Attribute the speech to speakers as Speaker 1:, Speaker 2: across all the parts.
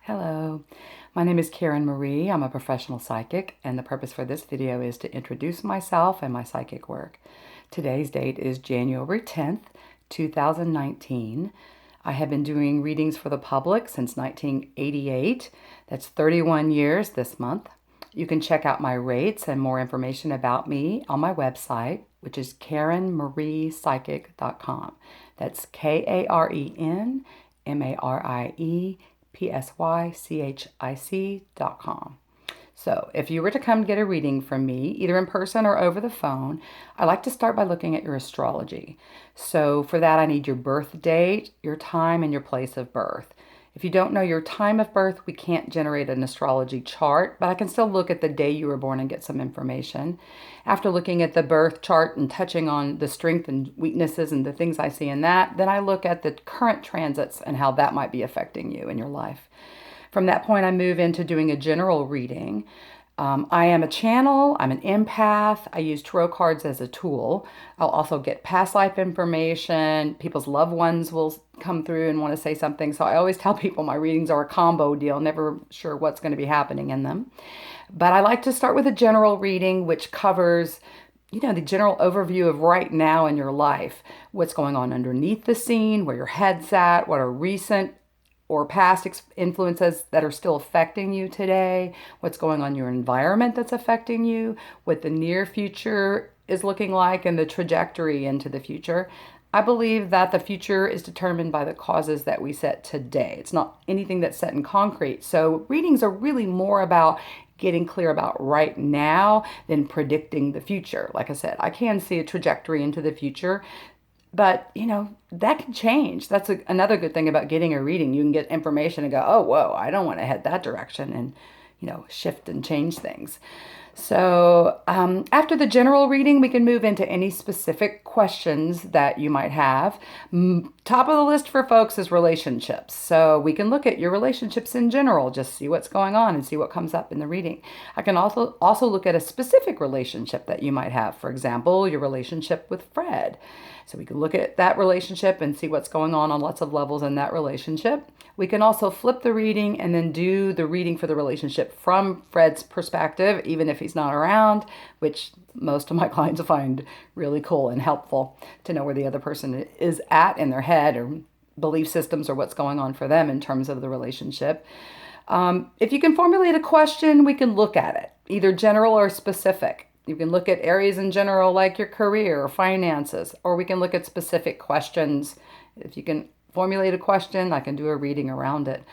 Speaker 1: Hello, my name is Karen Marie. I'm a professional psychic, and the purpose for this video is to introduce myself and my psychic work. Today's date is January 10th, 2019. I have been doing readings for the public since 1988. That's 31 years this month. You can check out my rates and more information about me on my website, which is KarenMariePsychic.com. That's KarenMariePsychic.com. So if you were to come get a reading from me, either in person or over the phone, I like to start by looking at your astrology. So for that, I need your birth date, your time, and your place of birth. If you don't know your time of birth, we can't generate an astrology chart, but I can still look at the day you were born and get some information. After looking at the birth chart and touching on the strengths and weaknesses and the things I see in that, then I look at the current transits and how that might be affecting you in your life. From that point, I move into doing a general reading. I am a channel, I'm an empath, I use tarot cards as a tool. I'll also get past life information, people's loved ones will come through and want to say something. So I always tell people my readings are a combo deal, never sure what's going to be happening in them. But I like to start with a general reading, which covers the general overview of right now in your life, what's going on underneath the scene, where your head's at, what are recent or past influences that are still affecting you today, what's going on in your environment that's affecting you, what the near future is looking like, and the trajectory into the future. I believe that the future is determined by the causes that we set today. It's not anything that's set in concrete. So readings are really more about getting clear about right now than predicting the future. Like I said, I can see a trajectory into the future, but, that can change. That's another good thing about getting a reading. You can get information and go, oh, whoa, I don't want to head that direction, and, shift and change things. So after the general reading, we can move into any specific questions that you might have. Top of the list for folks is relationships. So we can look at your relationships in general, just see what's going on and see what comes up in the reading. I can also look at a specific relationship that you might have. For example, your relationship with Fred. So we can look at that relationship and see what's going on lots of levels in that relationship. We can also flip the reading and then do the reading for the relationship from Fred's perspective, even if he's not around, which most of my clients find really cool and helpful to know where the other person is at in their head or belief systems or what's going on for them in terms of the relationship. If you can formulate a question, we can look at it, either general or specific. You can look at areas in general like your career or finances, or we can look at specific questions. If you can formulate a question, I can do a reading around it.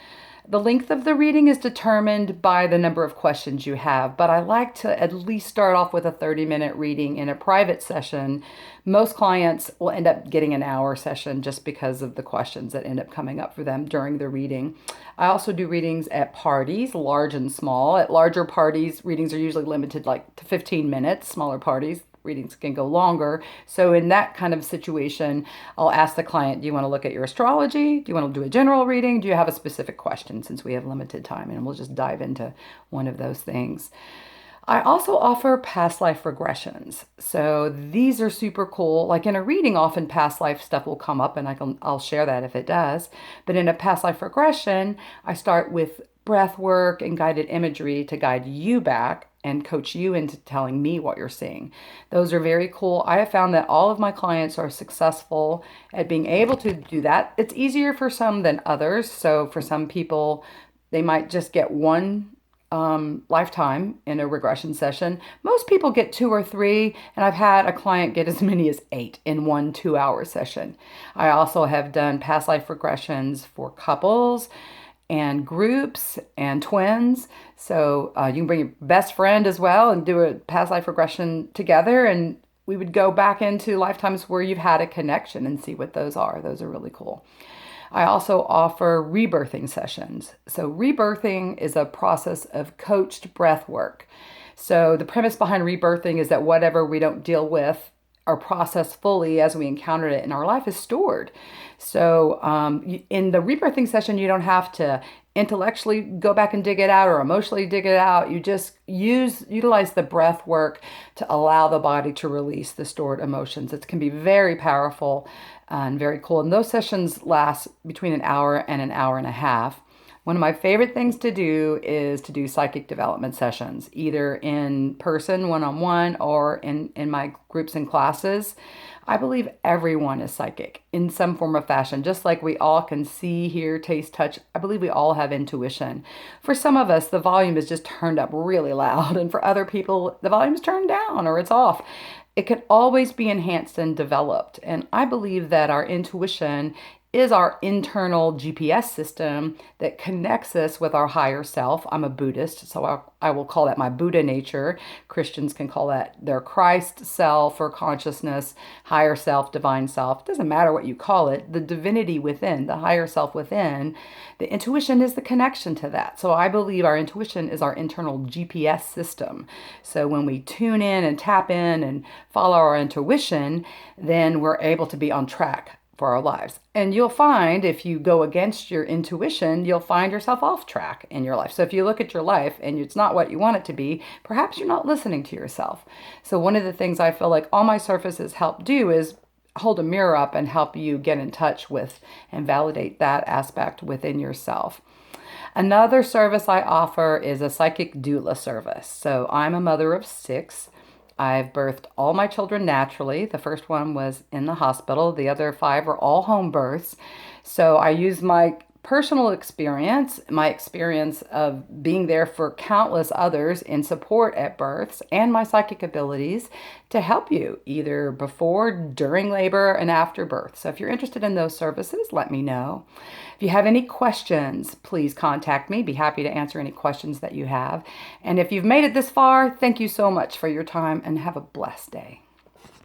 Speaker 1: The length of the reading is determined by the number of questions you have, but I like to at least start off with a 30-minute reading in a private session. Most clients will end up getting an hour session just because of the questions that end up coming up for them during the reading. I also do readings at parties, large and small. At larger parties, readings are usually limited to 15 minutes. Smaller parties, readings can go longer. So in that kind of situation, I'll ask the client, do you want to look at your astrology? Do you want to do a general reading? Do you have a specific question, since we have limited time? And we'll just dive into one of those things. I also offer past life regressions. So these are super cool. Like in a reading, often past life stuff will come up, and I'll share that if it does. But in a past life regression, I start with breath work and guided imagery to guide you back and coach you into telling me what you're seeing. Those are very cool. I have found that all of my clients are successful at being able to do that. It's easier for some than others. So for some people, they might just get one lifetime in a regression session. Most people get 2 or 3, and I've had a client get as many as 8 in 1 2-hour session. I also have done past life regressions for couples and groups and twins. So you can bring your best friend as well and do a past life regression together. And we would go back into lifetimes where you've had a connection and see what those are. Those are really cool. I also offer rebirthing sessions. So rebirthing is a process of coached breath work. So the premise behind rebirthing is that whatever we don't deal with or process fully as we encountered it in our life is stored. So in the rebirthing session, you don't have to intellectually go back and dig it out or emotionally dig it out. You just utilize the breath work to allow the body to release the stored emotions. It can be very powerful and very cool. And those sessions last between an hour and a half. One of my favorite things to do is to do psychic development sessions, either in person, one on one, or in my groups and classes. I believe everyone is psychic in some form or fashion, just like we all can see, hear, taste, touch. I believe we all have intuition. For some of us, the volume is just turned up really loud, and for other people, the volume's turned down or it's off. It can always be enhanced and developed. And I believe that our intuition is our internal GPS system that connects us with our higher self. I'm a Buddhist, so I will call that my Buddha nature. Christians can call that their Christ self or consciousness, higher self, divine self. It doesn't matter what you call it. The divinity within, the higher self within, the intuition is the connection to that. So I believe our intuition is our internal GPS system. So when we tune in and tap in and follow our intuition, then we're able to be on track for our lives. And you'll find if you go against your intuition, you'll find yourself off track in your life. So if you look at your life and it's not what you want it to be, perhaps you're not listening to yourself. So one of the things I feel like all my services help do is hold a mirror up and help you get in touch with and validate that aspect within yourself. Another service I offer is a psychic doula service. So I'm a mother of 6. I've birthed all my children naturally. The first one was in the hospital. The other 5 are all home births. So I use my personal experience, my experience of being there for countless others in support at births, and my psychic abilities to help you either before, during labor, and after birth. So if you're interested in those services, let me know. If you have any questions, please contact me. Be happy to answer any questions that you have. And if you've made it this far, thank you so much for your time and have a blessed day.